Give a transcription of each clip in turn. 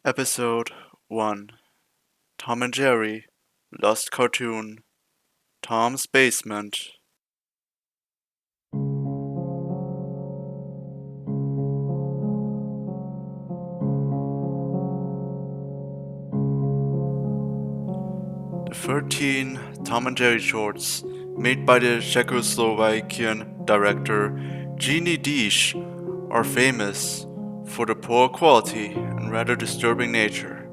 Episode 1 Tom and Jerry Lost Cartoon Tom's Basement. The 13 Tom and Jerry shorts, made by the Czechoslovakian director Deitch, are famous for the poor quality and rather disturbing nature,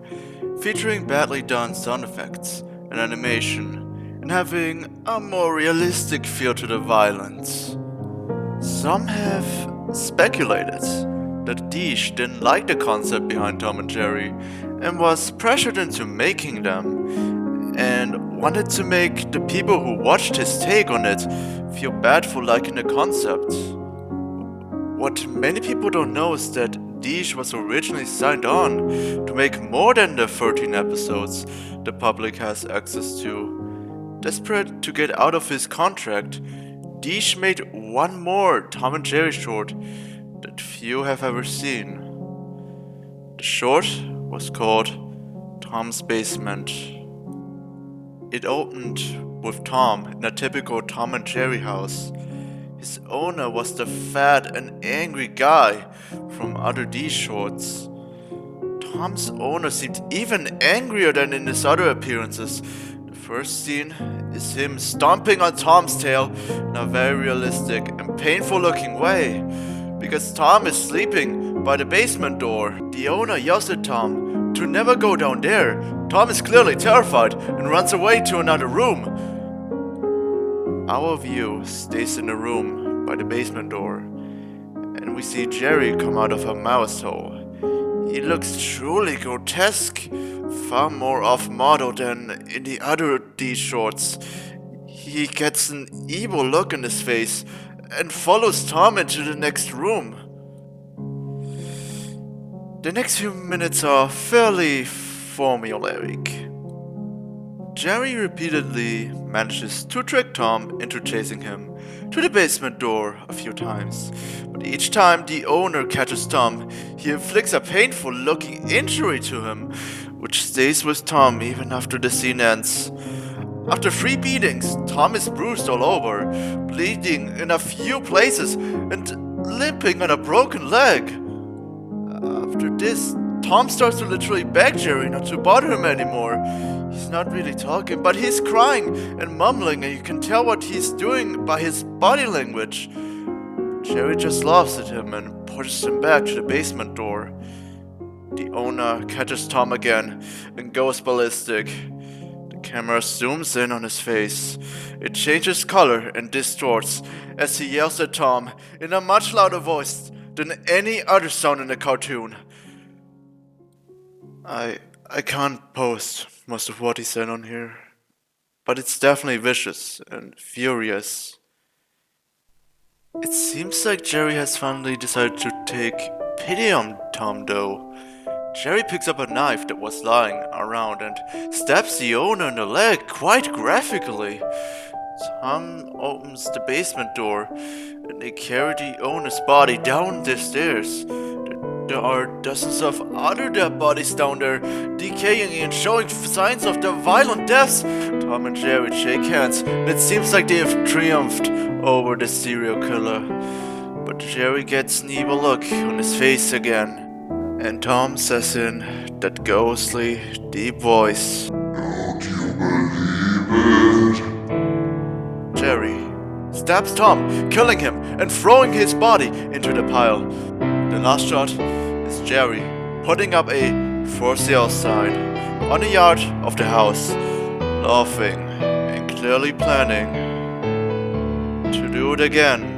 featuring badly done sound effects and animation, and having a more realistic feel to the violence. Some have speculated that Deitch didn't like the concept behind Tom and Jerry and was pressured into making them, and wanted to make the people who watched his take on it feel bad for liking the concept. What many people don't know is that Deitch was originally signed on to make more than the 13 episodes the public has access to. Desperate to get out of his contract, Deitch made one more Tom and Jerry short that few have ever seen. The short was called Tom's Basement. It opened with Tom in a typical Tom and Jerry house. His owner was the fat and angry guy from other D shorts. Tom's owner seemed even angrier than in his other appearances. The first scene is him stomping on Tom's tail in a very realistic and painful looking way, because Tom is sleeping by the basement door. The owner yells at Tom to never go down there. Tom is clearly terrified and runs away to another room. Our view stays in the room by the basement door, and we see Jerry come out of a mouse hole. He looks truly grotesque, far more off-model than in the other D shorts. He gets an evil look in his face and follows Tom into the next room. The next few minutes are fairly formulaic. Jerry repeatedly manages to trick Tom into chasing him to the basement door a few times, but each time the owner catches Tom, he inflicts a painful looking injury to him, which stays with Tom even after the scene ends. After 3 beatings, Tom is bruised all over, bleeding in a few places, and limping on a broken leg. After this, Tom starts to literally beg Jerry not to bother him anymore. He's not really talking, but he's crying and mumbling, and you can tell what he's doing by his body language. Jerry just laughs at him and pushes him back to the basement door. The owner catches Tom again and goes ballistic. The camera zooms in on his face. It changes color and distorts as he yells at Tom in a much louder voice than any other sound in the cartoon. I can't post most of what he said on here, but it's definitely vicious and furious. It seems like Jerry has finally decided to take pity on Tom though. Jerry picks up a knife that was lying around and stabs the owner in the leg quite graphically. Tom opens the basement door and they carry the owner's body down the stairs. There are dozens of other dead bodies down there, decaying and showing signs of their violent deaths. Tom and Jerry shake hands, and it seems like they have triumphed over the serial killer. But Jerry gets an evil look on his face again, and Tom says in that ghostly, deep voice, "Don't you believe it?" Jerry stabs Tom, killing him and throwing his body into the pile. The last shot is Jerry putting up a for sale sign on the yard of the house, laughing and clearly planning to do it again.